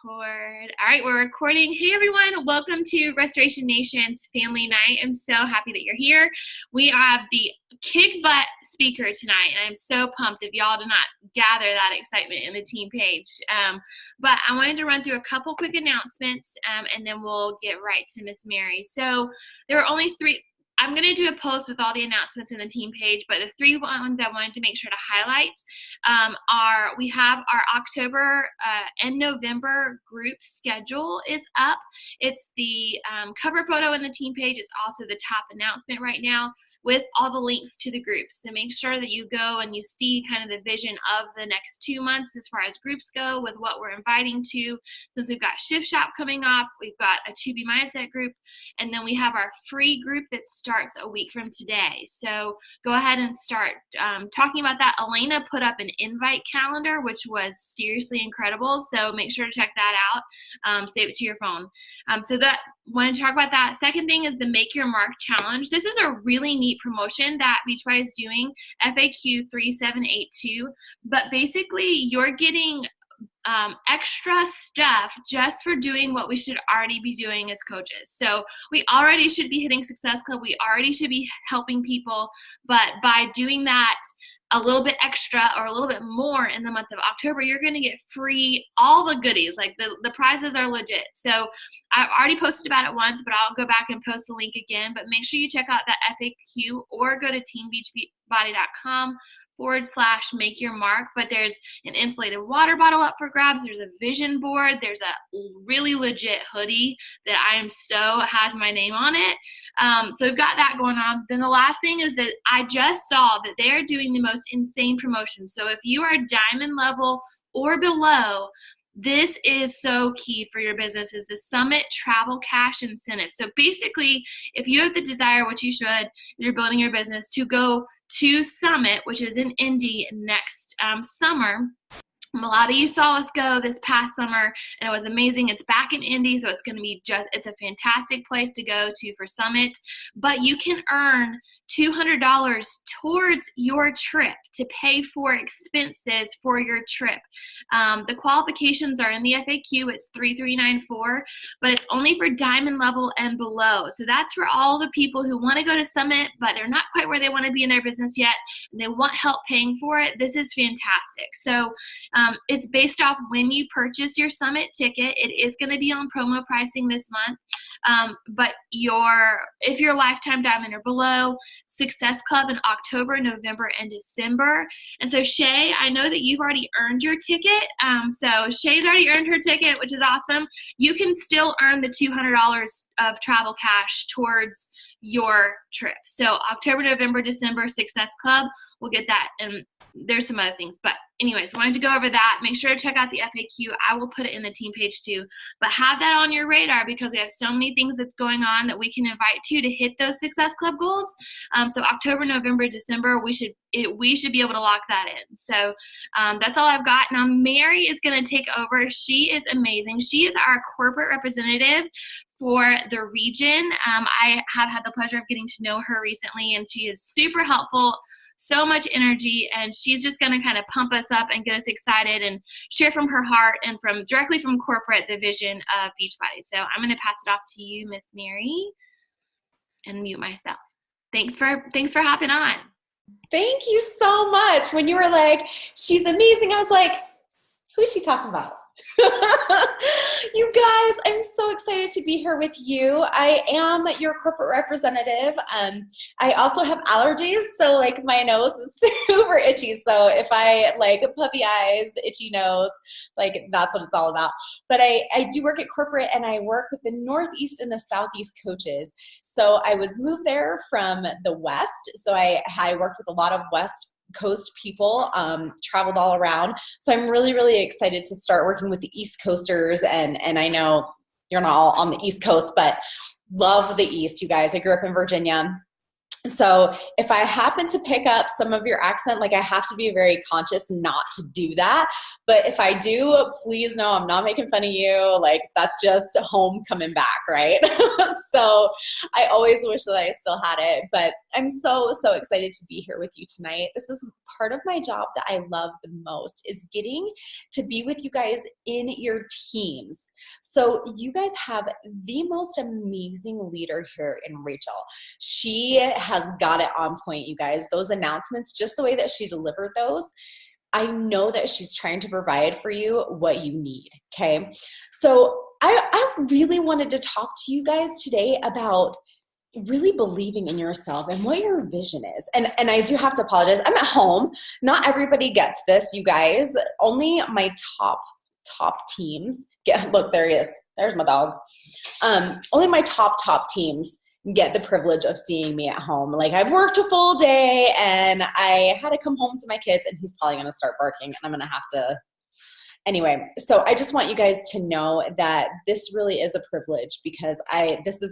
record. All right, we're recording. Hey everyone, welcome to Restoration Nation's Family Night. I'm so happy that you're here. We have the kick butt speaker tonight, and I'm so pumped if y'all do not gather that excitement in the team page. But I wanted to run through a couple quick announcements, and then we'll get right to Miss Mary. So there are only three. I'm going to do a post with all the announcements in the team page, but the three ones I wanted to make sure to highlight are we have our October and November group schedule is up. It's the cover photo in the team page. It's also the top announcement right now with all the links to the groups. So make sure that you go and you see kind of the vision of the next 2 months as far as groups go with what we're inviting to. Since we've got Shift Shop coming up, we've got a 2B Mindset group, and then we have our free group that starts a week from today. So go ahead and start talking about that. Elena put up an invite calendar, which was seriously incredible. So make sure to check that out. Save it to your phone. So that wanted to talk about that. Second thing is the Make Your Mark Challenge. This is a really neat promotion that Beachbody is doing, FAQ 3782. But basically, you're getting extra stuff just for doing what we should already be doing as coaches. So we already should be hitting Success Club. We already should be helping people. But by doing that a little bit extra or a little bit more in the month of October, you're going to get free all the goodies. Like the prizes are legit. So I've already posted about it once, but I'll go back and post the link again. But make sure you check out that FAQ or go to teambeachbody.com/make your mark. But there's an insulated water bottle up for grabs. There's a vision board. There's a really legit hoodie that has my name on it. So we've got that going on. Then the last thing is that I just saw that they are doing the most insane promotion. So if you are diamond level or below, this is so key for your business, is the Summit Travel Cash Incentive. So basically, if you have the desire, which you should, you're building your business, to go to Summit, which is in Indy next summer. A lot of you saw us go this past summer, and it was amazing. It's back in Indy, so it's going to be it's a fantastic place to go to for Summit. But you can earn $200 towards your trip to pay for expenses for your trip. The qualifications are in the FAQ. It's 3394, but it's only for diamond level and below. So that's for all the people who want to go to Summit, but they're not quite where they want to be in their business yet, and they want help paying for it. This is fantastic. So it's based off when you purchase your Summit ticket. It is going to be on promo pricing this month. But if you're lifetime diamond or below, Success Club in October, November, and December. And so Shay, I know that you've already earned your ticket. So Shay's already earned her ticket, which is awesome. You can still earn the $200 of travel cash towards your trip. So October, November, December, Success Club, we'll get that. And there's some other things. But anyways, wanted to go over that. Make sure to check out the FAQ. I will put it in the team page too. But have that on your radar because we have so many things that's going on that we can invite to hit those Success Club goals. So October, November, December, we should be able to lock that in. So that's all I've got. Now Mary is going to take over. She is amazing. She is our corporate representative for the region. I have had the pleasure of getting to know her recently, and she is super helpful, so much energy, and she's just going to kind of pump us up and get us excited and share from her heart and directly from corporate the vision of Beachbody. So I'm going to pass it off to you, Miss Mary, and mute myself. Thanks for hopping on. Thank you so much. When you were like, she's amazing, I was like, who is she talking about? You guys, I'm so excited to be here with you. I am your corporate representative. I also have allergies, so like my nose is super itchy. So if I like puffy eyes, itchy nose, like that's what it's all about. But I do work at corporate, and I work with the Northeast and the Southeast coaches. So I was moved there from the West. So I worked with a lot of West Coast people, traveled all around. So I'm really, really excited to start working with the East Coasters. And I know you're not all on the East Coast, but love the East, you guys. I grew up in Virginia. So if I happen to pick up some of your accent, like I have to be very conscious not to do that. But if I do, please know I'm not making fun of you. Like that's just home coming back, right? So I always wish that I still had it, but I'm so, so excited to be here with you tonight. This is part of my job that I love the most, is getting to be with you guys in your teams. So you guys have the most amazing leader here in Rachel. She has got it on point, you guys. Those announcements, just the way that she delivered those, I know that she's trying to provide for you what you need, okay? So I really wanted to talk to you guys today about really believing in yourself and what your vision is. And I do have to apologize. I'm at home. Not everybody gets this, you guys. Only my top teams get, look, there he is. There's my dog. Only my top teams get the privilege of seeing me at home. Like I've worked a full day and I had to come home to my kids, and he's probably going to start barking and I'm going to have to. Anyway, so I just want you guys to know that this really is a privilege, because this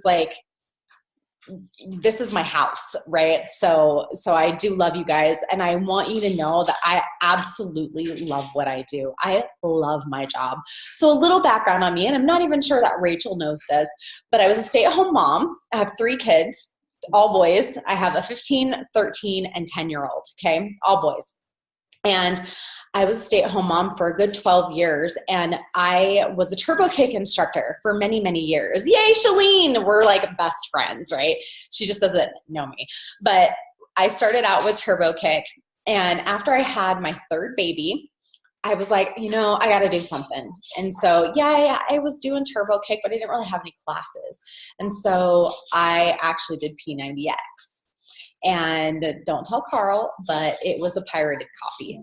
is my house, right? So I do love you guys, and I want you to know that I absolutely love what I do. I love my job. So a little background on me, and I'm not even sure that Rachel knows this, but I was a stay-at-home mom. I have 3 kids, all boys. I have a 15, 13, and 10-year-old, okay? All boys. And I was a stay-at-home mom for a good 12 years, and I was a turbo kick instructor for many, many years. Yay, Shalene! We're like best friends, right? She just doesn't know me. But I started out with turbo kick, and after I had my 3rd baby, I was like, I got to do something. And so, I was doing turbo kick, but I didn't really have any classes. And so I actually did P90X. And don't tell Carl, but it was a pirated copy.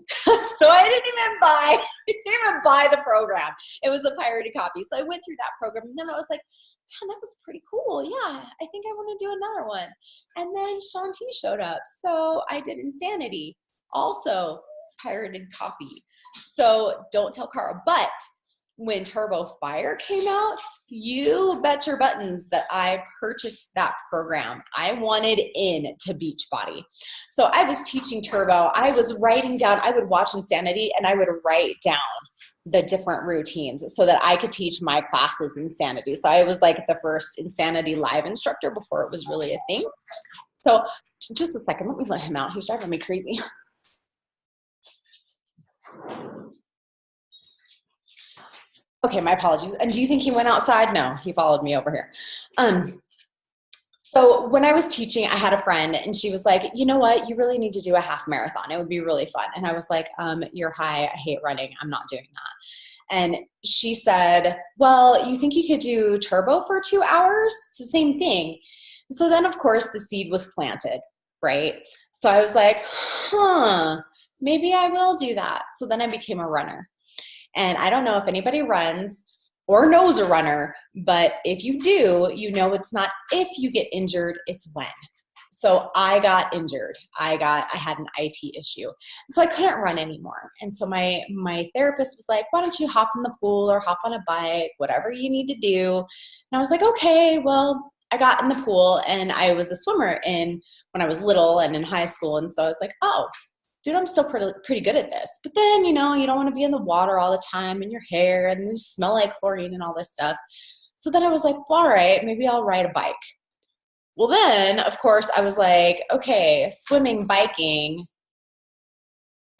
So I didn't even buy the program. It was a pirated copy. So I went through that program, and then I was like, man, that was pretty cool. Yeah, I think I want to do another one. And then Sean T showed up. So I did Insanity, also pirated copy. So don't tell Carl. But when Turbo Fire came out, you bet your buttons that I purchased that program. I wanted in to Beachbody. So I was teaching Turbo. I was writing down, I would watch Insanity and I would write down the different routines so that I could teach my classes Insanity. So I was like the first Insanity live instructor before it was really a thing. So just a second, let me let him out. He's driving me crazy. Okay, my apologies. And do you think he went outside? No, he followed me over here. So when I was teaching, I had a friend and she was like, you know what? You really need to do a half marathon. It would be really fun. And I was like, you're high. I hate running. I'm not doing that. And she said, well, you think you could do turbo for 2 hours? It's the same thing. So then, of course, the seed was planted, right? So I was like, maybe I will do that. So then I became a runner. And I don't know if anybody runs or knows a runner, but if you do, you know it's not if you get injured, it's when. So I got injured. I had an IT issue. And so I couldn't run anymore. And so my therapist was like, why don't you hop in the pool or hop on a bike, whatever you need to do. And I was like, okay, well, I got in the pool, and I was a swimmer when I was little and in high school. And so I was like, oh, dude, I'm still pretty good at this. But then, you don't want to be in the water all the time and your hair and you smell like chlorine and all this stuff. So then I was like, well, all right, maybe I'll ride a bike. Well, then, of course, I was like, okay, swimming, biking,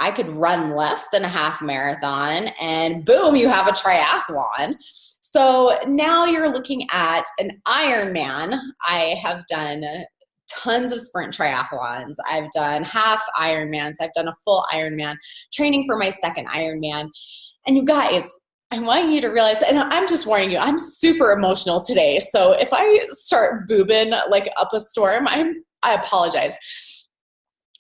I could run less than a half marathon, and boom, you have a triathlon. So now you're looking at an Ironman. I have done tons of sprint triathlons. I've done half Ironmans. I've done a full Ironman, training for my second Ironman. And you guys, I want you to realize, and I'm just warning you, I'm super emotional today. So if I start boobing like up a storm, I apologize.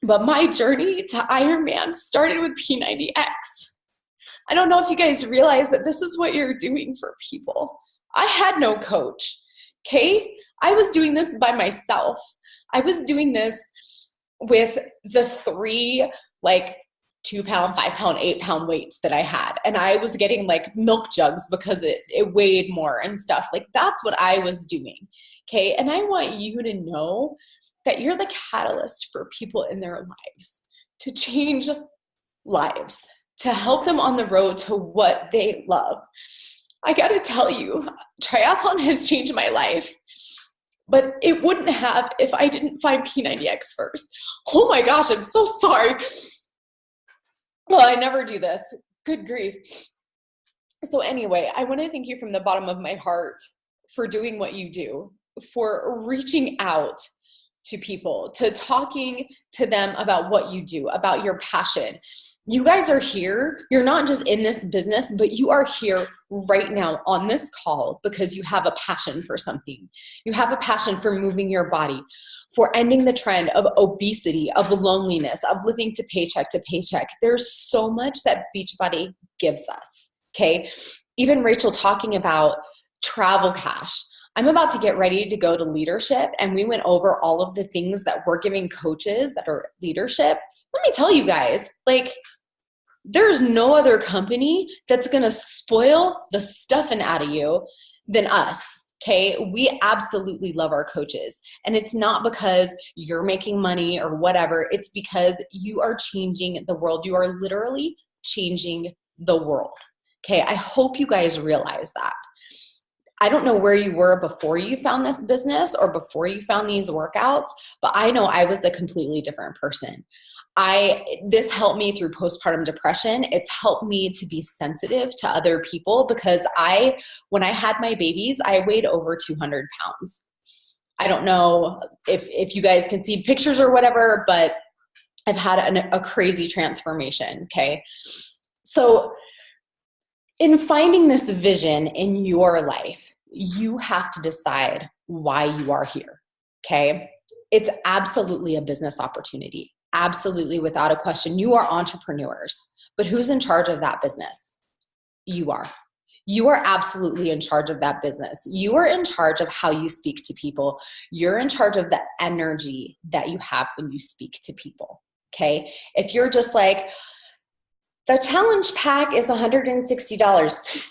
But my journey to Ironman started with P90X. I don't know if you guys realize that this is what you're doing for people. I had no coach, okay? I was doing this by myself. I was doing this with the 3 2-pound, 5-pound, 8-pound weights that I had. And I was getting like milk jugs because it weighed more and stuff. Like that's what I was doing. Okay. And I want you to know that you're the catalyst for people in their lives to change lives, to help them on the road to what they love. I got to tell you, triathlon has changed my life, but it wouldn't have if I didn't find P90X first. Oh my gosh, I'm so sorry. Well, I never do this. Good grief. So anyway, I want to thank you from the bottom of my heart for doing what you do, for reaching out to people, to talking to them about what you do, about your passion. You guys are here. You're not just in this business, but you are here right now on this call because you have a passion for something. You have a passion for moving your body, for ending the trend of obesity, of loneliness, of living to paycheck. There's so much that Beachbody gives us, okay? Even Rachel talking about travel cash. I'm about to get ready to go to leadership, and we went over all of the things that we're giving coaches that are leadership. Let me tell you guys, like, there's no other company that's going to spoil the stuffing out of you than us. Okay. We absolutely love our coaches. And it's not because you're making money or whatever. It's because you are changing the world. You are literally changing the world. Okay. I hope you guys realize that. I don't know where you were before you found this business or before you found these workouts, but I know I was a completely different person. This helped me through postpartum depression. It's helped me to be sensitive to other people because when I had my babies, I weighed over 200 pounds. I don't know if you guys can see pictures or whatever, but I've had a crazy transformation. Okay. So in finding this vision in your life, you have to decide why you are here. Okay. It's absolutely a business opportunity. Absolutely, without a question. You are entrepreneurs, but who's in charge of that business? You are. You are absolutely in charge of that business. You are in charge of how you speak to people. You're in charge of the energy that you have when you speak to people. Okay. If you're just like, the challenge pack is $160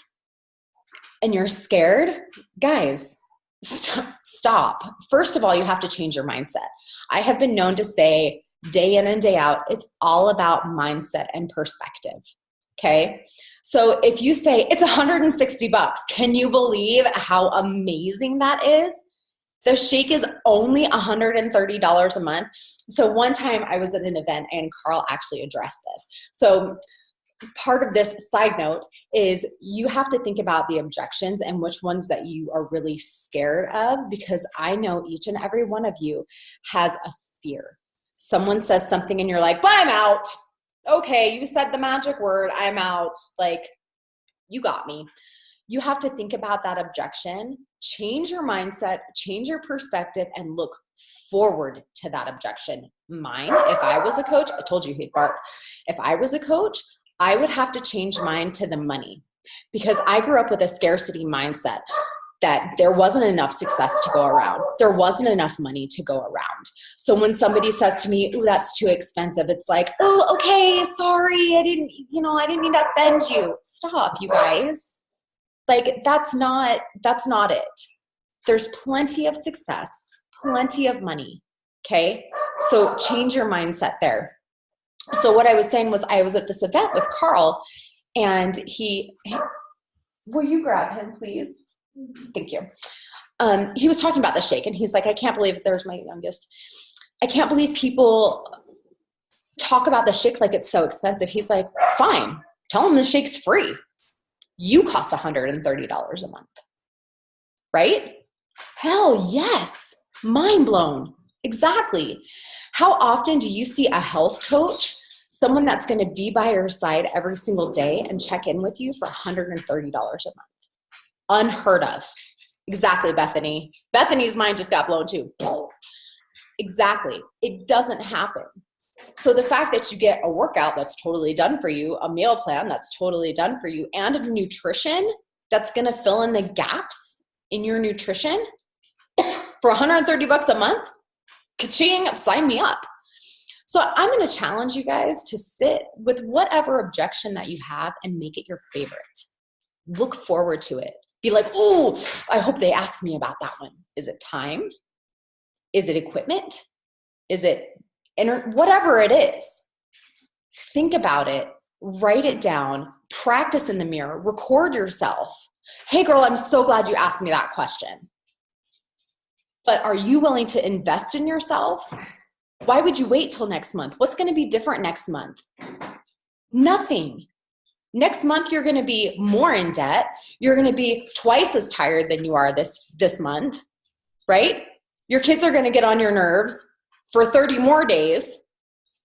and you're scared, guys, stop. First of all, you have to change your mindset. I have been known to say, day in and day out, it's all about mindset and perspective. Okay. So if you say it's $160, can you believe how amazing that is? The shake is only $130 a month. So one time I was at an event and Carl actually addressed this. So part of this side note is you have to think about the objections and which ones that you are really scared of, because I know each and every one of you has a fear. Someone says something and you're like, but I'm out. Okay, you said the magic word, I'm out. Like, you got me. You have to think about that objection, change your mindset, change your perspective, and look forward to that objection. Mine, if I was a coach, I told you he'd bark. If I was a coach, I would have to change mine to the money, because I grew up with a scarcity mindset that there wasn't enough success to go around. There wasn't enough money to go around. So when somebody says to me, "Ooh, that's too expensive," it's like, "Oh, okay, sorry. I didn't mean to offend you." Stop, you guys. Like, that's not it. There's plenty of success, plenty of money. Okay. So change your mindset there. So what I was saying was I was at this event with Carl, and will you grab him, please? Thank you. He was talking about the shake, and he's like, I can't believe, there's my youngest. I can't believe people talk about the shake like it's so expensive. He's like, fine, tell them the shake's free. You cost $130 a month, right? Hell yes. Mind blown. Exactly. How often do you see a health coach, someone that's going to be by your side every single day and check in with you for $130 a month? Unheard of. Exactly, Bethany. Bethany's mind just got blown too. Exactly. It doesn't happen. So the fact that you get a workout that's totally done for you, a meal plan that's totally done for you, and a nutrition that's going to fill in the gaps in your nutrition for $130 a month, ka-ching, sign me up. So I'm going to challenge you guys to sit with whatever objection that you have and make it your favorite. Look forward to it. Be like, oh, I hope they ask me about that one. Is it time? Is it equipment? Is it whatever it is? Think about it, write it down, practice in the mirror, record yourself. Hey girl, I'm so glad you asked me that question. But are you willing to invest in yourself? Why would you wait till next month? What's going to be different next month? Nothing. Next month, you're going to be more in debt. You're going to be twice as tired than you are this month, right? Your kids are going to get on your nerves for 30 more days,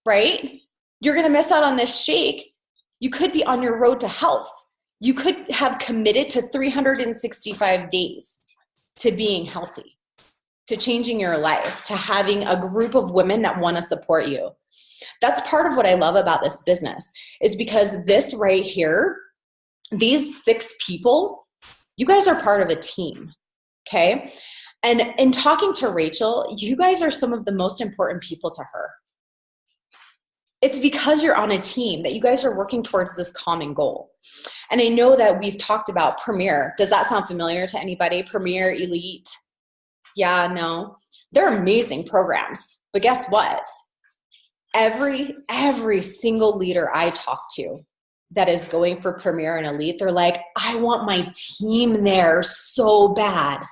right? You're going to miss out on this shake. You could be on your road to health. You could have committed to 365 days to being healthy, to changing your life, to having a group of women that want to support you. That's part of what I love about this business, is because this right here, these 6 people, you guys are part of a team, okay? And in talking to Rachel, you guys are some of the most important people to her. It's because you're on a team that you guys are working towards this common goal. And I know that we've talked about Premier. Does that sound familiar to anybody? Premier, Elite? Yeah, no. They're amazing programs. But guess what? Every single leader I talk to that is going for Premier and Elite, they're like, I want my team there so bad.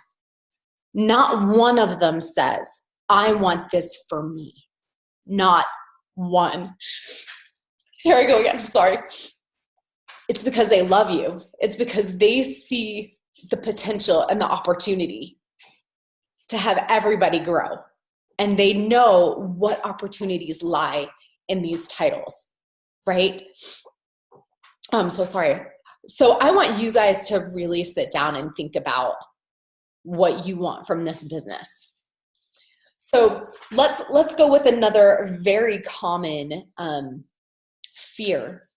Not one of them says, I want this for me. Not one. Here I go again. I'm sorry. It's because they love you. It's because they see the potential and the opportunity to have everybody grow. And they know what opportunities lie in these titles, right? I'm so sorry. So I want you guys to really sit down and think about what you want from this business. So let's go with another very common fear.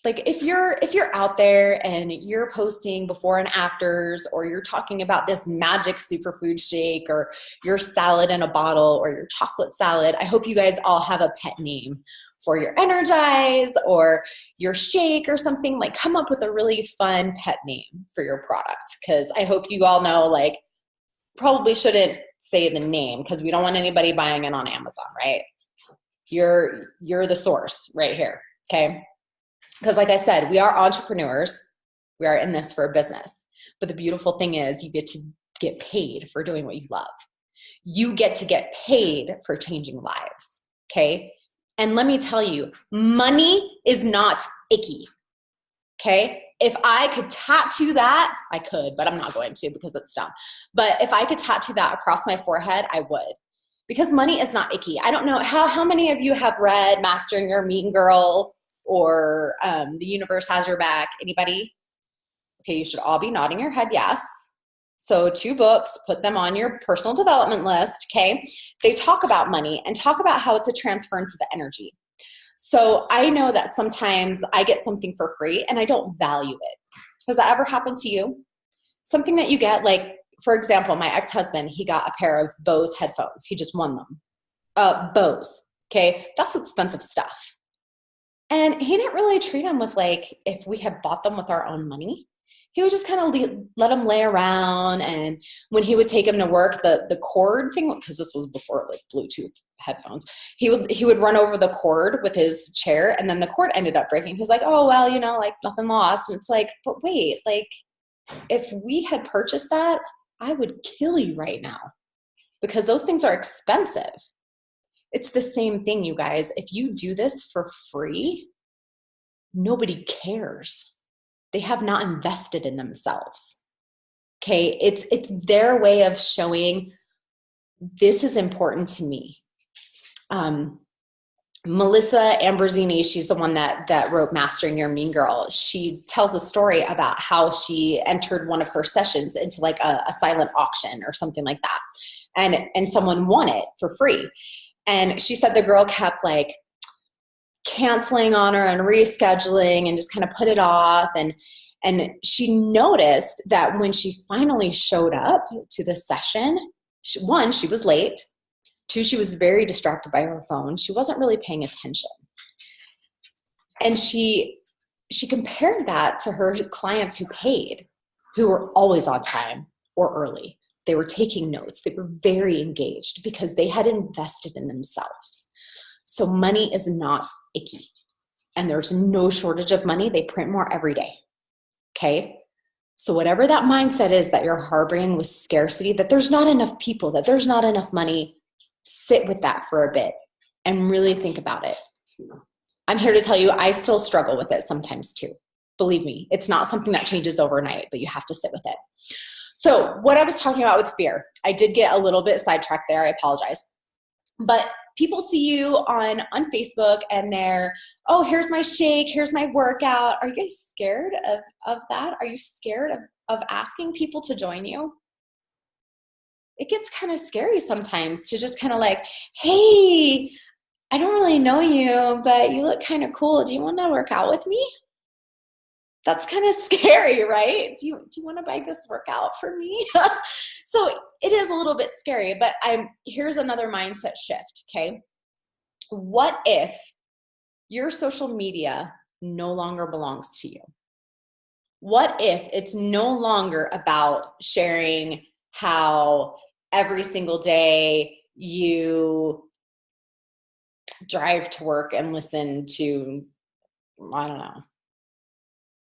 Like if you're out there and you're posting before and afters, or you're talking about this magic superfood shake, or your salad in a bottle, or your chocolate salad, I hope you guys all have a pet name for your Energize or your shake or something. Like, come up with a really fun pet name for your product, because I hope you all know, like, probably shouldn't say the name because we don't want anybody buying it on Amazon, right? You're the source right here, okay? Because like I said, we are entrepreneurs. We are in this for a business. But the beautiful thing is you get to get paid for doing what you love. You get to get paid for changing lives, okay? And let me tell you, money is not icky, okay? If I could tattoo that, I could, but I'm not going to because it's dumb. But if I could tattoo that across my forehead, I would. Because money is not icky. I don't know, how many of you have read Mastering Your Mean Girl or The Universe Has Your Back? Anybody? Okay, you should all be nodding your head yes. So 2 books, put them on your personal development list, okay? They talk about money and talk about how it's a transference of energy. So I know that sometimes I get something for free and I don't value it. Has that ever happened to you? Something that you get, like, for example, my ex-husband, he got a pair of Bose headphones. He just won them. Bose, okay? That's expensive stuff. And he didn't really treat them with, like, if we had bought them with our own money. He would just kind of let them lay around. And when he would take them to work, the cord thing, because this was before like Bluetooth headphones, he would run over the cord with his chair, and then the cord ended up breaking. He's like, oh, well, you know, like nothing lost. And it's like, but wait, like if we had purchased that, I would kill you right now because those things are expensive. It's the same thing, you guys. If you do this for free, nobody cares. They have not invested in themselves. Okay, it's their way of showing this is important to me. Melissa Ambrosini, she's the one that wrote Mastering Your Mean Girl. She tells a story about how she entered one of her sessions into like a silent auction or something like that, and someone won it for free. And she said the girl kept like canceling on her and rescheduling and just kind of put it off. And she noticed that when she finally showed up to the session, she was late. 2, she was very distracted by her phone. She wasn't really paying attention. And she compared that to her clients who paid, who were always on time or early. They were taking notes. They were very engaged because they had invested in themselves. So money is not icky. And there's no shortage of money. They print more every day. Okay? So whatever that mindset is that you're harboring with scarcity, that there's not enough people, that there's not enough money, sit with that for a bit and really think about it. I'm here to tell you, I still struggle with it sometimes too. Believe me, it's not something that changes overnight, but you have to sit with it. So what I was talking about with fear, I did get a little bit sidetracked there. I apologize. But people see you on Facebook and they're, oh, here's my shake, here's my workout. Are you guys scared of that? Are you scared of asking people to join you? It gets kind of scary sometimes to just kind of like, hey, I don't really know you, but you look kind of cool. Do you want to work out with me? That's kind of scary, right? Do you want to buy this workout for me? So it is a little bit scary, but here's another mindset shift, okay? What if your social media no longer belongs to you? What if it's no longer about sharing how every single day you drive to work and listen to, I don't know,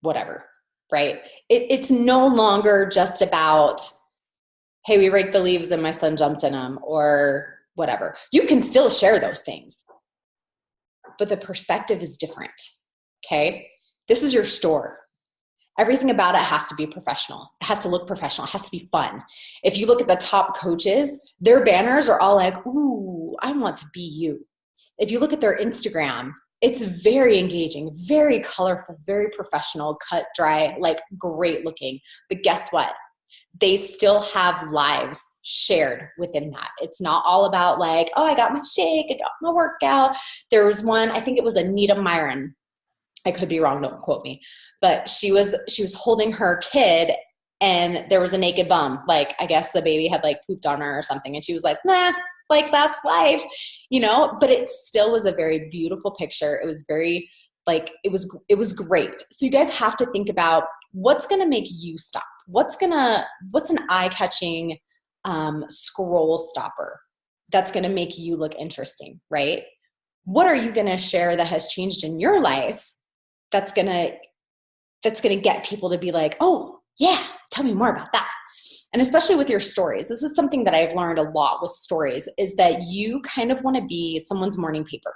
whatever, right? It's no longer just about, hey, we raked the leaves and my son jumped in them or whatever. You can still share those things, but the perspective is different, okay? This is your store. Everything about it has to be professional. It has to look professional. It has to be fun. If you look at the top coaches, their banners are all like, ooh, I want to be you. If you look at their Instagram, it's very engaging, very colorful, very professional, cut, dry, like great looking. But guess what? They still have lives shared within that. It's not all about like, oh, I got my shake, I got my workout. There was one, I think it was Anita Myron. I could be wrong, don't quote me. But she was holding her kid and there was a naked bum. Like, I guess the baby had like pooped on her or something. And she was like, nah, like that's life, but it still was a very beautiful picture. It was very like, it was great. So you guys have to think about what's going to make you stop. What's an eye-catching scroll stopper that's going to make you look interesting, right? What are you going to share that has changed in your life that's going to get people to be like, oh yeah, tell me more about that. And especially with your stories, this is something that I've learned a lot with stories, is that you kind of want to be someone's morning paper,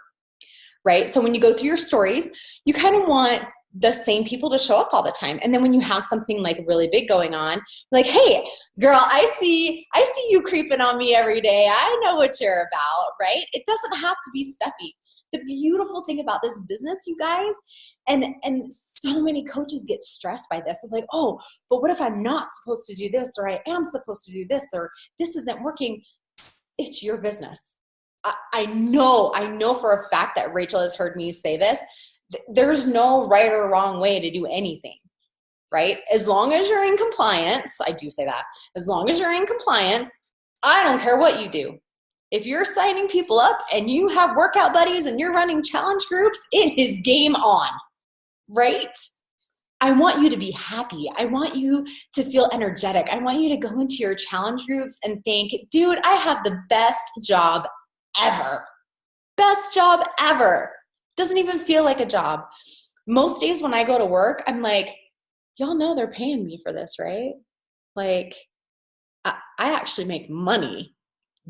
right? So when you go through your stories, you kind of want the same people to show up all the time. And then when you have something like really big going on, like, hey, girl, I see you creeping on me every day. I know what you're about, right? It doesn't have to be stuffy. The beautiful thing about this business, you guys, and so many coaches get stressed by this. They're like, oh, but what if I'm not supposed to do this, or I am supposed to do this, or this isn't working? It's your business. I know for a fact that Rachel has heard me say this. There's no right or wrong way to do anything, right? As long as you're in compliance, I do say that. As long as you're in compliance, I don't care what you do. If you're signing people up and you have workout buddies and you're running challenge groups, it is game on, right? I want you to be happy. I want you to feel energetic. I want you to go into your challenge groups and think, dude, I have the best job ever. Best job ever. Doesn't even feel like a job. Most days when I go to work, I'm like, y'all know they're paying me for this, right? Like, I actually make money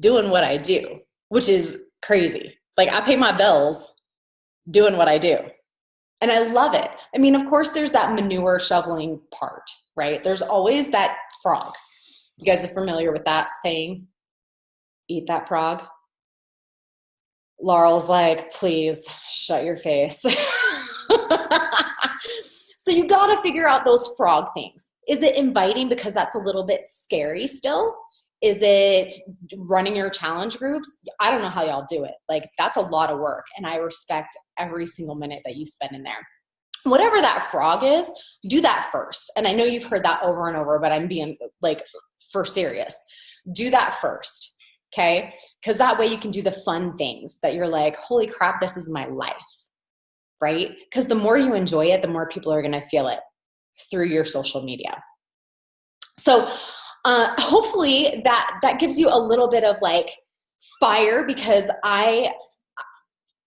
doing what I do, which is crazy. Like, I pay my bills doing what I do. And I love it. I mean, of course, there's that manure shoveling part, right? There's always that frog. You guys are familiar with that saying? Eat that frog. Laurel's like, please shut your face. So you got to figure out those frog things. Is it inviting because that's a little bit scary still? Is it running your challenge groups? I don't know how y'all do it. Like, that's a lot of work, and I respect every single minute that you spend in there. Whatever that frog is, do that first. And I know you've heard that over and over, but I'm being like for serious. Do that first. Okay. Because that way you can do the fun things that you're like, holy crap, this is my life. Right? Because the more you enjoy it, the more people are going to feel it through your social media. So hopefully that gives you a little bit of like fire, because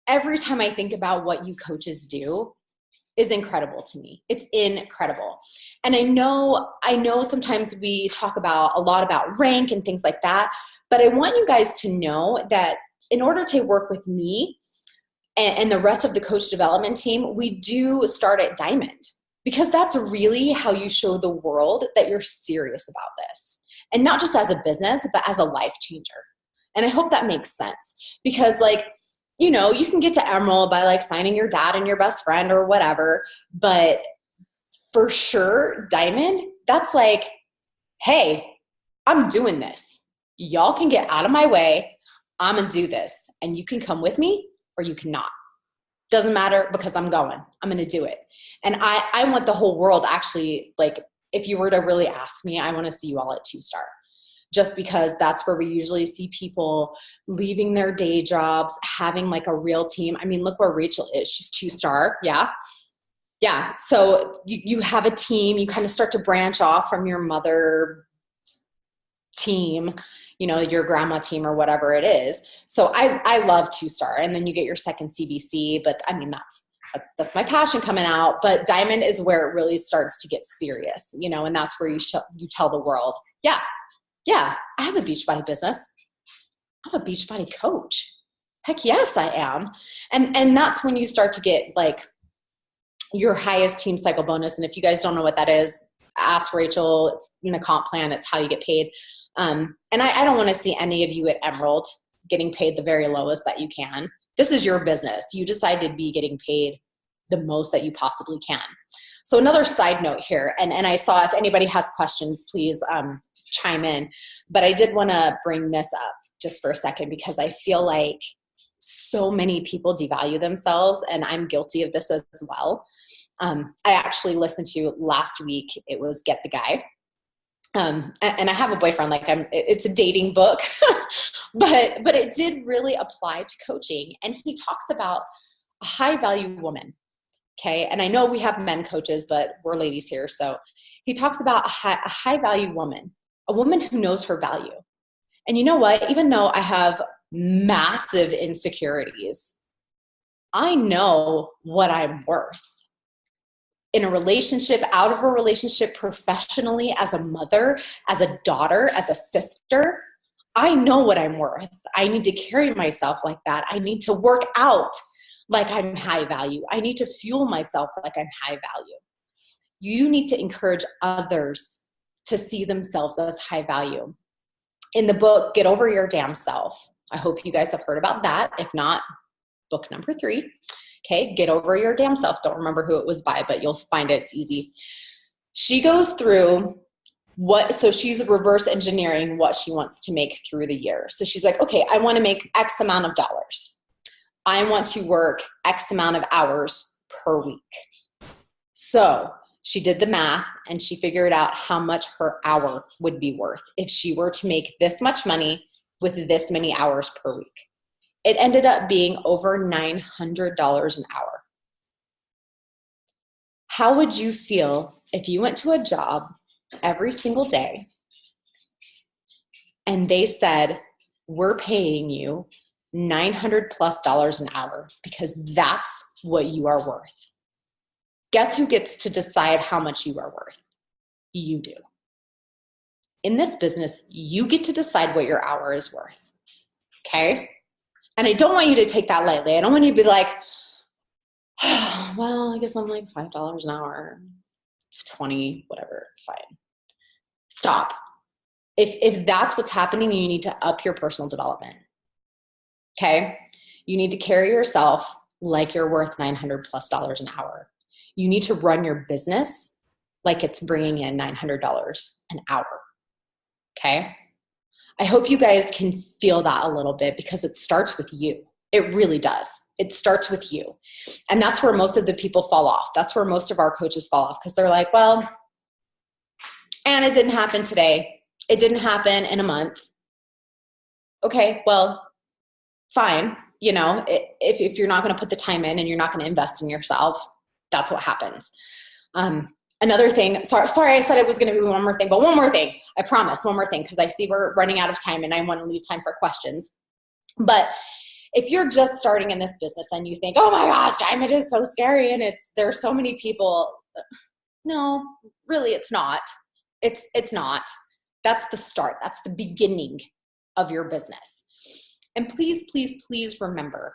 every time I think about what you coaches do is incredible to me. It's incredible. And I know sometimes we talk a lot about rank and things like that, but I want you guys to know that in order to work with me and the rest of the coach development team, we do start at Diamond, because that's really how you show the world that you're serious about this. And not just as a business, but as a life changer. And I hope that makes sense, because like, you know, you can get to Emerald by like signing your dad and your best friend or whatever, but for sure, Diamond, that's like, hey, I'm doing this. Y'all can get out of my way. I'm going to do this. And you can come with me or you cannot. Doesn't matter, because I'm going. I'm going to do it. And I want the whole world, actually, like, if you were to really ask me, I want to see you all at 2-star. Just because that's where we usually see people leaving their day jobs, having like a real team. I mean, look where Rachel is. She's 2-star. Yeah. Yeah. So you have a team, you kind of start to branch off from your mother team, you know, your grandma team or whatever it is. So I love 2-star. And then you get your second CBC, but I mean, that's my passion coming out. But Diamond is where it really starts to get serious, you know, and that's where you tell the world, yeah, I have a Beachbody business. I'm a Beachbody coach. Heck yes, I am. And that's when you start to get like your highest team cycle bonus. And if you guys don't know what that is, ask Rachel. It's in the comp plan. It's how you get paid. And I don't want to see any of you at Emerald getting paid the very lowest that you can. This is your business. You decide to be getting paid the most that you possibly can. So another side note here, and I saw if anybody has questions, please chime in. But I did want to bring this up just for a second, because I feel like so many people devalue themselves, and I'm guilty of this as well. I actually listened to last week, it was Get the Guy. And I have a boyfriend, like it's a dating book, but it did really apply to coaching. And he talks about a high value woman. Okay. And I know we have men coaches, but we're ladies here. So he talks about a high value woman, a woman who knows her value. And you know what? Even though I have massive insecurities, I know what I'm worth. In a relationship, out of a relationship, professionally, as a mother, as a daughter, as a sister, I know what I'm worth. I need to carry myself like that. I need to work out like I'm high value. I need to fuel myself like I'm high value. You need to encourage others to see themselves as high value. In the book, Get Over Your Damn Self, I hope you guys have heard about that. If not, book number 3. Okay, Get Over Your Damn Self. Don't remember who it was by, but you'll find it. It's easy. She goes through so she's reverse engineering what she wants to make through the year. So she's like, okay, I want to make X amount of dollars. I want to work X amount of hours per week. So she did the math and she figured out how much her hour would be worth if she were to make this much money with this many hours per week. It ended up being over $900 an hour. How would you feel if you went to a job every single day and they said, we're paying you $900+ an hour because that's what you are worth? Guess who gets to decide how much you are worth? You do. In this business, you get to decide what your hour is worth. Okay? And I don't want you to take that lightly. I don't want you to be like, oh, well, I guess I'm like $5 an hour, 20, whatever, it's fine. Stop. If that's what's happening, you need to up your personal development. Okay? You need to carry yourself like you're worth $900+ an hour. You need to run your business like it's bringing in $900 an hour. Okay? I hope you guys can feel that a little bit because it starts with you. It really does. It starts with you. And that's where most of the people fall off. That's where most of our coaches fall off because they're like, well, and it didn't happen today. It didn't happen in a month. Okay, well, fine. You know, if you're not going to put the time in and you're not going to invest in yourself, that's what happens. Another thing, sorry, I said it was going to be one more thing, but one more thing, I promise, one more thing, because I see we're running out of time and I want to leave time for questions. But if you're just starting in this business and you think, oh my gosh, diamond is so scary and there's so many people. No, really, it's not. It's not. That's the start. That's the beginning of your business. And please, please, please remember,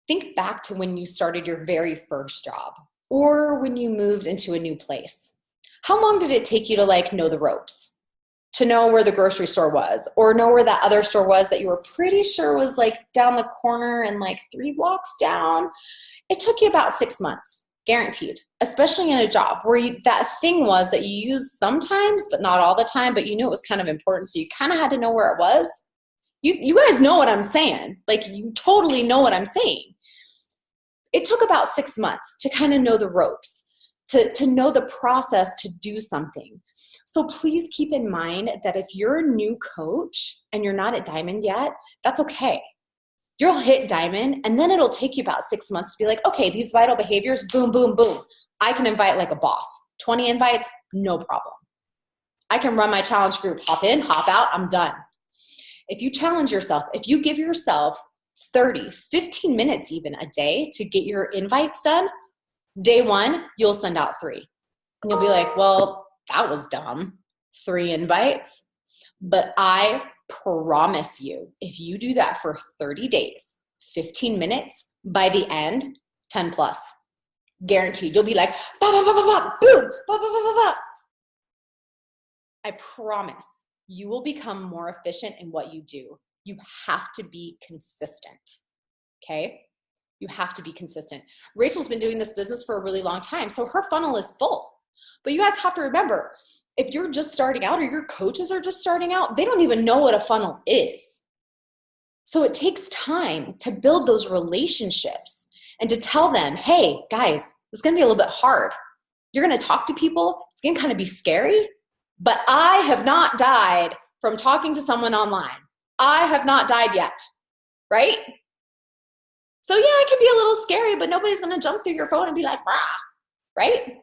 think back to when you started your very first job or when you moved into a new place. How long did it take you to like know the ropes? To know where the grocery store was or know where that other store was that you were pretty sure was like down the corner and like 3 blocks down? It took you about 6 months, guaranteed, especially in a job where that thing was that you use sometimes, but not all the time, but you knew it was kind of important. So you kind of had to know where it was. You guys know what I'm saying. Like, you totally know what I'm saying. It took about 6 months to kind of know the ropes, to know the process to do something. So please keep in mind that if you're a new coach and you're not at Diamond yet, that's okay. You'll hit Diamond and then it'll take you about 6 months to be like, okay, these vital behaviors, boom, boom, boom. I can invite like a boss. 20 invites, no problem. I can run my challenge group, hop in, hop out, I'm done. If you challenge yourself, if you give yourself 30, 15 minutes even a day to get your invites done, day 1, you'll send out 3. And you'll be like, well, that was dumb. 3 invites. But I promise you, if you do that for 30 days, 15 minutes, by the end, 10 plus. Guaranteed. You'll be like, ba, ba, ba, ba, ba, boom, ba, ba, ba, ba, ba. I promise you will become more efficient in what you do. You have to be consistent. Okay? You have to be consistent. Rachel's been doing this business for a really long time, so her funnel is full. But you guys have to remember, if you're just starting out or your coaches are just starting out, they don't even know what a funnel is. So it takes time to build those relationships and to tell them, hey, guys, this is going to be a little bit hard. You're going to talk to people. It's going to kind of be scary. But I have not died from talking to someone online. I have not died yet, right? So yeah, it can be a little scary, but nobody's going to jump through your phone and be like, rah, right?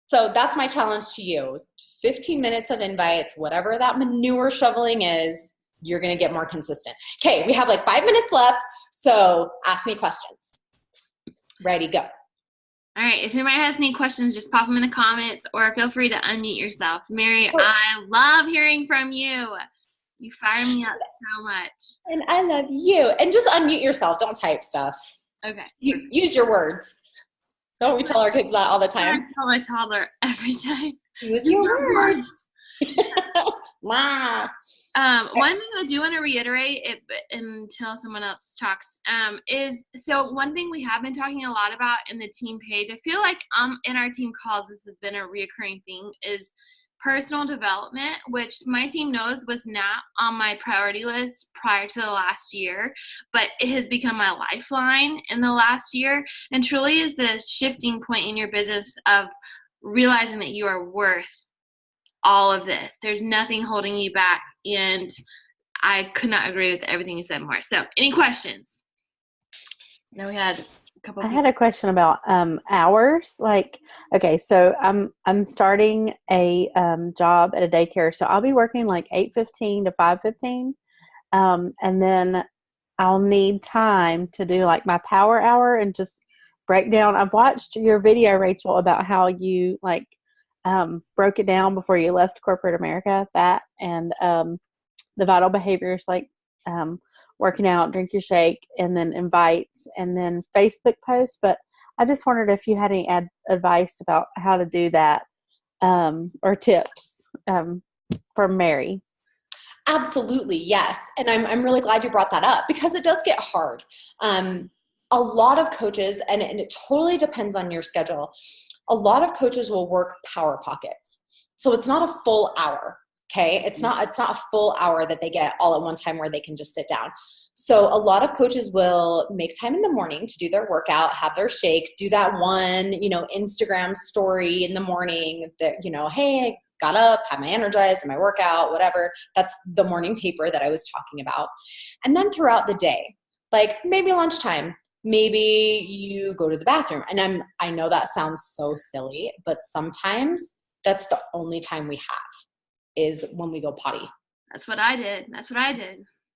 So that's my challenge to you. 15 minutes of invites, whatever that manure shoveling is, you're going to get more consistent. Okay, we have like 5 minutes left, so ask me questions. Ready, go. All right, if anybody has any questions, just pop them in the comments or feel free to unmute yourself. Mary, I love hearing from you. You fire me up so much. And I love you. And just unmute yourself. Don't type stuff. Okay. Use your words. Don't we tell our kids that all the time? I tell my toddler every time. Use your words. One thing I do want to reiterate it until someone else talks is, so one thing we have been talking a lot about in the team page, I feel like in our team calls, this has been a reoccurring thing, is personal development, which my team knows was not on my priority list prior to the last year, but it has become my lifeline in the last year, and truly is the shifting point in your business of realizing that you are worth all of this. There's nothing holding you back, and I could not agree with everything you said more. So any questions? No, we had a couple I had a question about hours. Like, okay, so I'm starting a job at a daycare, so I'll be working like 8:15 to 5:15, and then I'll need time to do like my power hour and just break down. I've watched your video, Rachel, about how you like broke it down before you left corporate America, that and the vital behaviors, like working out, drink your shake, and then invites, and then Facebook posts. But I just wondered if you had any advice about how to do that, or tips from Mary. Absolutely, yes. And I'm really glad you brought that up because it does get hard. A lot of coaches, and it totally depends on your schedule, a lot of coaches will work power pockets. So it's not a full hour, okay? It's not a full hour that they get all at one time where they can just sit down. So a lot of coaches will make time in the morning to do their workout, have their shake, do that one, Instagram story in the morning that, hey, got up, had my energized and my workout, whatever. That's the morning paper that I was talking about. And then throughout the day, like maybe lunchtime, maybe you go to the bathroom. And I know that sounds so silly, but sometimes that's the only time we have is when we go potty. That's what I did.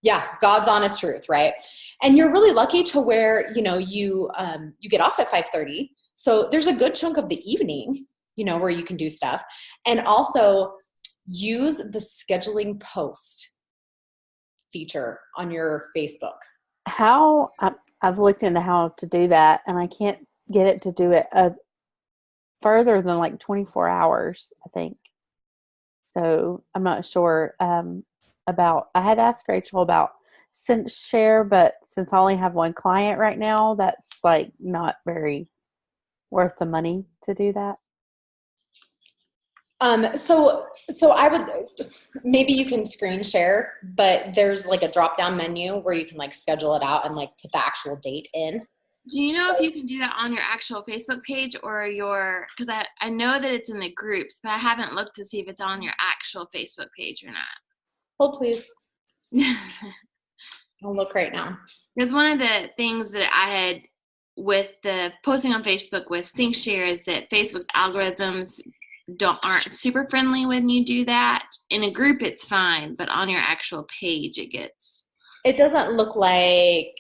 Yeah, God's honest truth, right? And you're really lucky to where, you get off at 5:30. So there's a good chunk of the evening, where you can do stuff. And also use the scheduling post feature on your Facebook. I've looked into how to do that, and I can't get it to do it further than like 24 hours, I think. So I'm not sure I had asked Rachel about Cinch Share, but since I only have one client right now, that's like not very worth the money to do that. So I would, maybe you can screen share, but there's like a drop down menu where you can like schedule it out and like put the actual date in. Do you know if you can do that on your actual Facebook page or because I know that it's in the groups, but I haven't looked to see if it's on your actual Facebook page or not. Hold please. I'll look right now. Because one of the things that I had with the posting on Facebook with Sync Share is that Facebook's algorithms aren't super friendly when you do that. In a group, it's fine, but on your actual page, it doesn't look like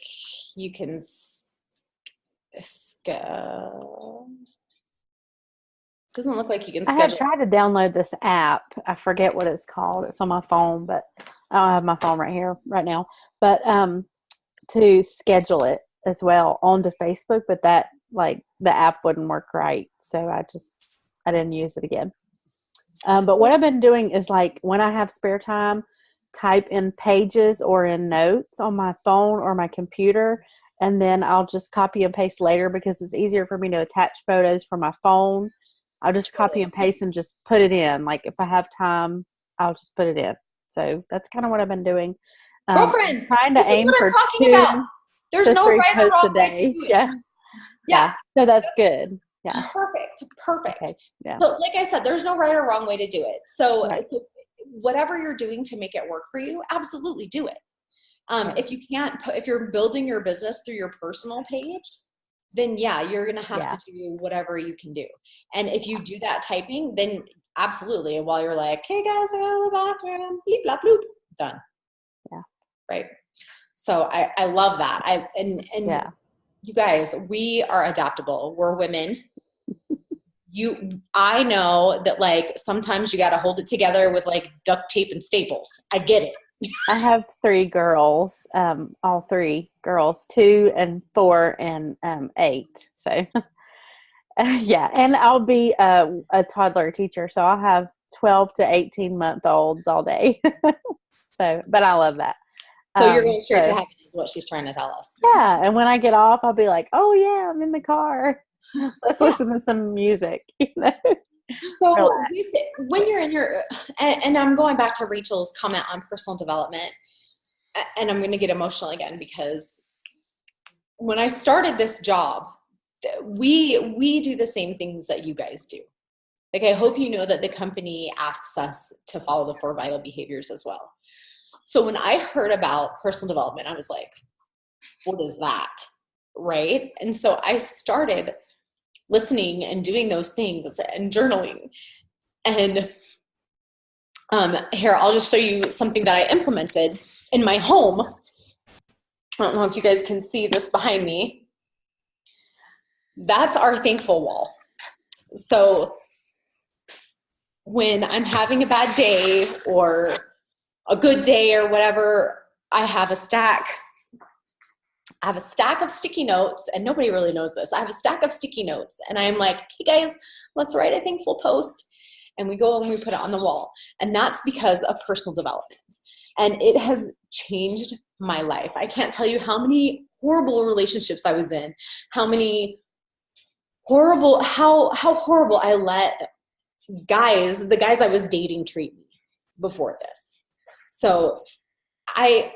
you can doesn't look like you can schedule. I had tried to download this app. I forget what it's called. It's on my phone, but I don't have my phone right here right now. But to schedule it as well onto Facebook, but that like the app wouldn't work right, so I didn't use it again. But what I've been doing is like when I have spare time, type in pages or in notes on my phone or my computer, and then I'll just copy and paste later because it's easier for me to attach photos from my phone. I'll just copy and paste and just put it in. Like if I have time, I'll just put it in. So that's kind of what I've been doing. Girlfriend, trying to aim for talking about. There's no right or wrong way to do it. Yeah. So that's good. Yeah. Perfect. Okay. Yeah. So like I said, there's no right or wrong way to do it. So right. Whatever you're doing to make it work for you, absolutely do it. If you're building your business through your personal page, then yeah, you're going to have to do whatever you can do. And if you do that typing, then absolutely, while you're like, hey guys, I go to the bathroom, bleep, blop, bloop, done. Yeah. Right. So I love that. You guys, we are adaptable. We're women. I know that like sometimes you got to hold it together with like duct tape and staples. I get it. I have 3 girls, all 3 girls, 2 and 4 and 8. So yeah. And I'll be a toddler teacher. So I'll have 12 to 18-month-olds all day. But I love that. So you're going straight to heaven is what she's trying to tell us. Yeah. And when I get off, I'll be like, oh yeah, I'm in the car. Let's listen to some music, So when you're in and I'm going back to Rachel's comment on personal development, and I'm going to get emotional again because when I started this job, we do the same things that you guys do. Like, I hope you know that the company asks us to follow the 4 vital behaviors as well. So when I heard about personal development, I was like, what is that? Right? And so I started listening and doing those things and journaling. And here, I'll just show you something that I implemented in my home. I don't know if you guys can see this behind me. That's our thankful wall. So when I'm having a bad day or a good day or whatever, I have a stack of sticky notes, and nobody really knows this. I have a stack of sticky notes, and I'm like, hey guys, let's write a thankful post. And we go and we put it on the wall. And that's because of personal development. And it has changed my life. I can't tell you how many horrible relationships I was in, how horrible I let the guys I was dating treat me before this. So I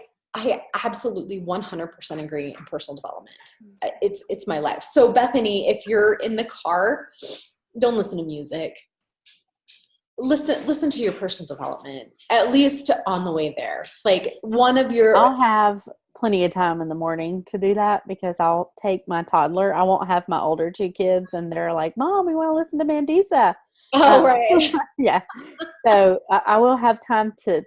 absolutely 100% agree in personal development. It's my life. So Bethany, if you're in the car, don't listen to music. listen to your personal development, at least on the way there. Like one of your, I'll have plenty of time in the morning to do that because I'll take my toddler. I won't have my older two kids and they're like, Mom, we want to listen to Mandisa. right. Yeah. So I will have time to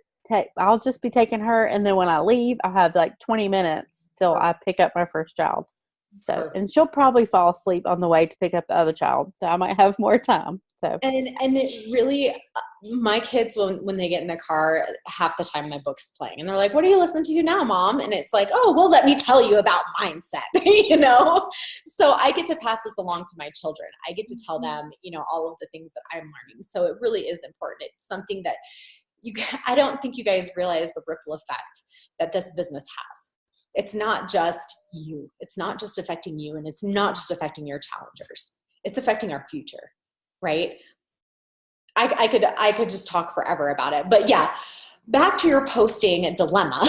I'll just be taking her. And then when I leave, I'll have like 20 minutes till I pick up my first child. So, and she'll probably fall asleep on the way to pick up the other child. So I might have more time. So, and it really, my kids, when they get in the car, half the time my book's playing and they're like, what are you listening to now, Mom? And it's like, oh, well, let me tell you about mindset, you know? So I get to pass this along to my children. I get to tell them, you know, all of the things that I'm learning. So it really is important. It's something that I don't think you guys realize the ripple effect that this business has. It's not just you. It's not just affecting you, and it's not just affecting your challengers. It's affecting our future, right? I could just talk forever about it. But yeah, back to your posting dilemma.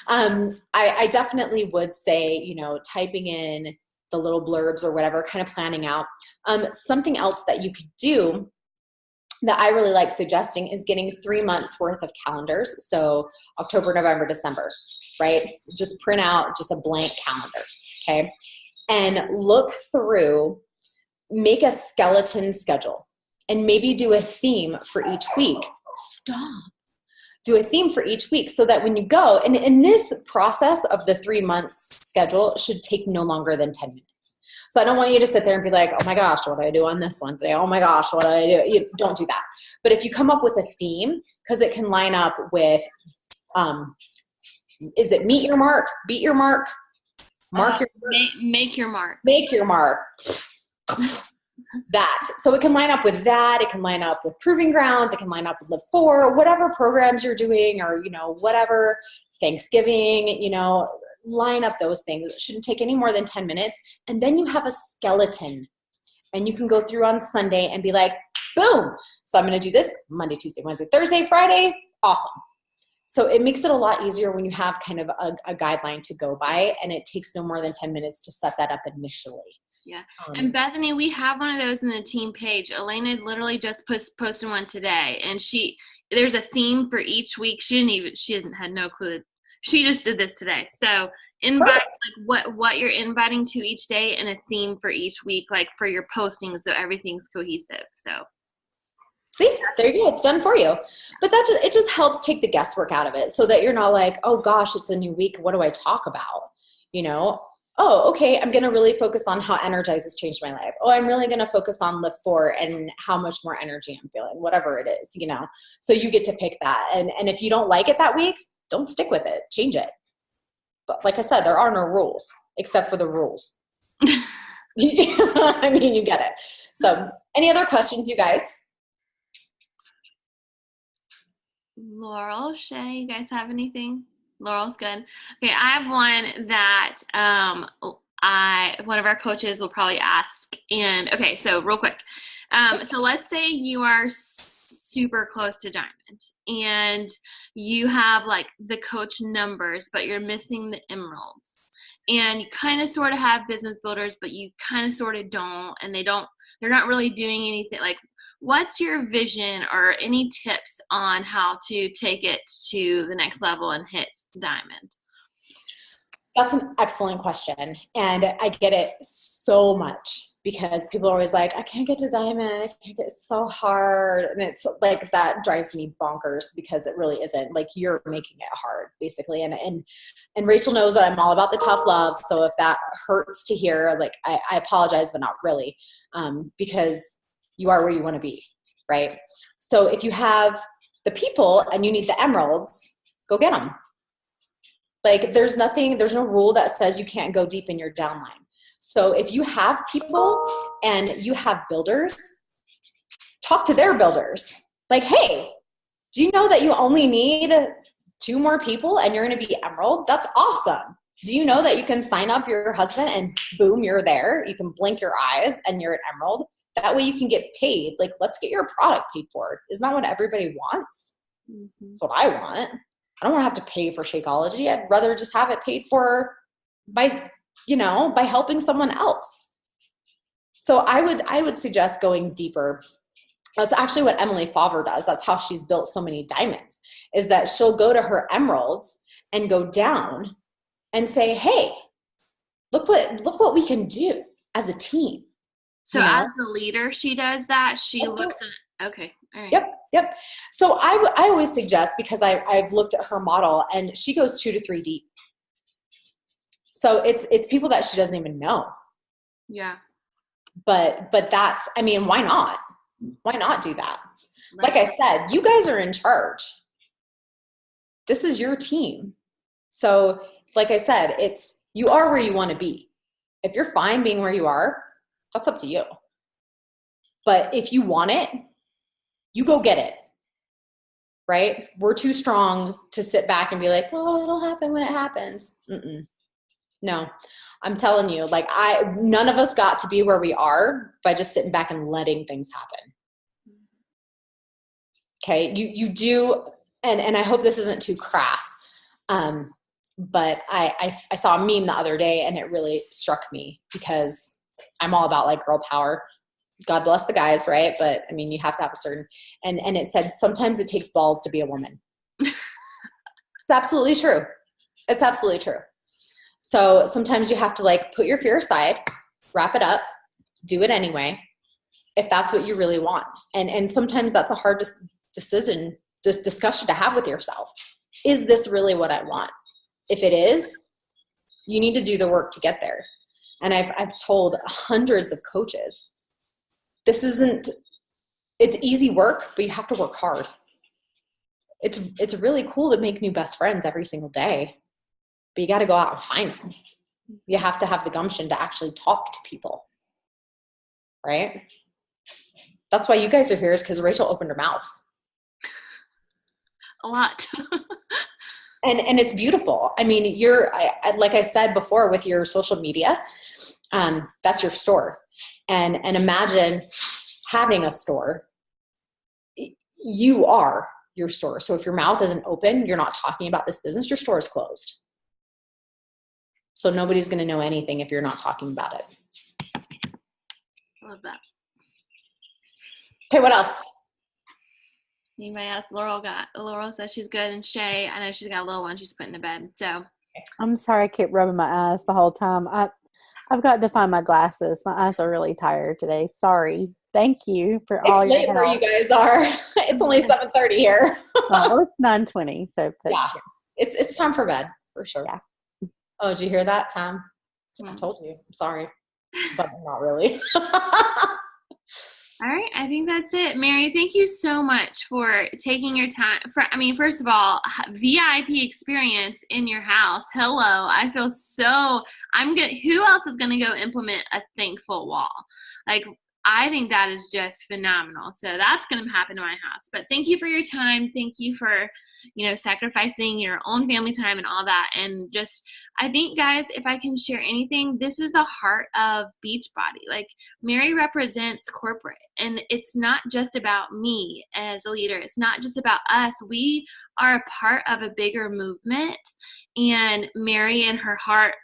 I definitely would say, you know, typing in the little blurbs or whatever, kind of planning out. Something else that you could do that I really like suggesting is getting 3 months worth of calendars. So October, November, December, right? Just print out just a blank calendar, okay? And look through, make a skeleton schedule and maybe do a theme for each week. Stop. Do a theme for each week so that when you go, and in this process of the 3 months schedule should take no longer than 10 minutes. So I don't want you to sit there and be like, oh my gosh, what do I do on this Wednesday? Oh my gosh, what do I do? You don't do that. But if you come up with a theme, because it can line up with, is it meet your mark, beat your mark, mark your mark? Make your mark. Make your mark. That. So it can line up with that. It can line up with Proving Grounds. It can line up with Live 4, whatever programs you're doing, or, you know, whatever, Thanksgiving, you know, line up those things. It shouldn't take any more than 10 minutes. And then you have a skeleton and you can go through on Sunday and be like, boom. So I'm going to do this Monday, Tuesday, Wednesday, Thursday, Friday. Awesome. So it makes it a lot easier when you have kind of a guideline to go by, and it takes no more than 10 minutes to set that up initially. Yeah. And Bethany, we have one of those in the team page. Elena literally just posted one today, and there's a theme for each week. She had no clue. She just did this today. So invite like what you're inviting to each day and a theme for each week, like for your postings, so everything's cohesive. So see, there you go. It's done for you. But it just helps take the guesswork out of it, so that you're not like, oh gosh, it's a new week. What do I talk about? You know, oh, okay, I'm going to really focus on how Energize has changed my life. Oh, I'm really going to focus on Live 4 and how much more energy I'm feeling, whatever it is, you know. So you get to pick that. And if you don't like it that week, don't stick with it. Change it. But like I said, there are no rules except for the rules. I mean, you get it. So any other questions, you guys? Laurel, Shay, you guys have anything? Laurel's good. Okay, I have one that one of our coaches will probably ask. And okay, so real quick. So let's say you are super close to diamond and you have like the coach numbers, but you're missing the emeralds. And you kind of sort of have business builders, but you kind of sort of don't, and they're not really doing anything. Like, what's your vision or any tips on how to take it to the next level and hit diamond? That's an excellent question. And I get it so much because people are always like, I can't get to diamond. I can't get, it's so hard. And it's like, that drives me bonkers because it really isn't. Like, you're making it hard basically. And Rachel knows that I'm all about the tough love. So if that hurts to hear, like, I apologize, but not really, because you are where you want to be, right? So if you have the people and you need the emeralds, go get them. Like, there's no rule that says you can't go deep in your downline. So if you have people and you have builders, talk to their builders. Like, hey, do you know that you only need 2 more people and you're going to be emerald? That's awesome. Do you know that you can sign up your husband and boom, you're there. You can blink your eyes and you're an emerald. That way you can get paid. Like, let's get your product paid for. Isn't that what everybody wants? Mm-hmm. That's what I want. I don't want to have to pay for Shakeology. I'd rather just have it paid for by helping someone else. So I would suggest going deeper That's actually what Emily Favre does. That's how she's built so many diamonds, is that she'll go to her emeralds and go down and say, hey, look what we can do as a team. So as the leader, she does that. She looks at, okay. All right. Yep. So I always suggest, because I've looked at her model, and she goes 2 to 3 deep. So it's people that she doesn't even know. Yeah. But that's, I mean, why not? Why not do that? Right. Like I said, you guys are in charge. This is your team. So like I said, you are where you want to be. If you're fine being where you are, that's up to you. But if you want it, you go get it. Right? We're too strong to sit back and be like, well, it'll happen when it happens. No, I'm telling you, like none of us got to be where we are by just sitting back and letting things happen. Okay. You do. And I hope this isn't too crass. But I saw a meme the other day, and it really struck me, because I'm all about like girl power. God bless the guys, right? But I mean, you have to have a certain, and it said, sometimes it takes balls to be a woman. It's absolutely true. It's absolutely true. So sometimes you have to like put your fear aside, wrap it up, do it anyway, if that's what you really want. And sometimes that's a hard discussion to have with yourself. Is this really what I want? If it is, you need to do the work to get there. And I've told hundreds of coaches, it's easy work, but you have to work hard. It's really cool to make new best friends every single day, but you got to go out and find them. You have to have the gumption to actually talk to people, right? That's why you guys are here, is because Rachel opened her mouth. A lot. And it's beautiful. I mean, like I said before, with your social media, that's your store. And imagine having a store. You are your store. So if your mouth isn't open, you're not talking about this business, your store is closed. So nobody's going to know anything if you're not talking about it. Love that. Okay, what else? Anybody else? Laurel said she's good, and Shay, I know she's got a little one she's putting to bed. So I'm sorry, I kept rubbing my eyes the whole time. I've got to find my glasses. My eyes are really tired today. Sorry. Thank you for all your help. It's late where you guys are. It's only 7:30 here. Well, it's 9:20. So yeah, it's time for bed for sure. Yeah. Oh, did you hear that, Tom? I told you. I'm sorry, but not really. All right, I think that's it. Mary, thank you so much for taking your time. First of all, VIP experience in your house. Hello, I feel so, who else is going to go implement a thankful wall? Like, I think that is just phenomenal. So that's going to happen in my house. But thank you for your time. Thank you for, sacrificing your own family time and all that. And just, I think, guys, if I can share anything, this is the heart of Beachbody. Like, Mary represents corporate, and it's not just about me as a leader. It's not just about us. We are a part of a bigger movement, and Mary and her heart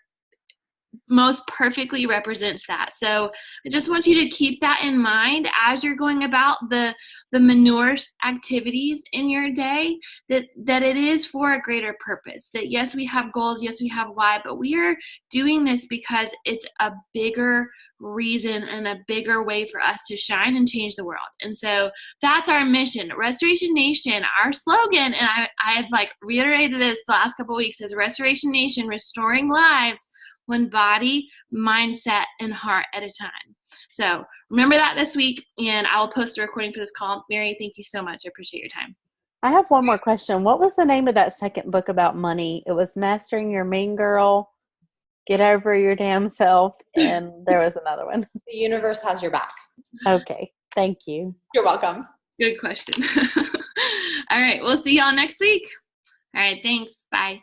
most perfectly represents that. So I just want you to keep that in mind as you're going about the manure activities in your day, that it is for a greater purpose. That yes, we have goals, yes, we have why, but we are doing this because it's a bigger reason and a bigger way for us to shine and change the world. And so that's our mission. Restoration Nation, our slogan, and I've like reiterated this the last couple of weeks, is Restoration Nation, restoring lives one body, mindset, and heart at a time. So remember that this week, and I will post a recording for this call. Mary, thank you so much. I appreciate your time. I have one more question. What was the name of that second book about money? It was Mastering Your Mean Girl, Get Over Your Damn Self, and there was another one. The Universe Has Your Back. Okay. Thank you. You're welcome. Good question. All right. We'll see y'all next week. All right. Thanks. Bye.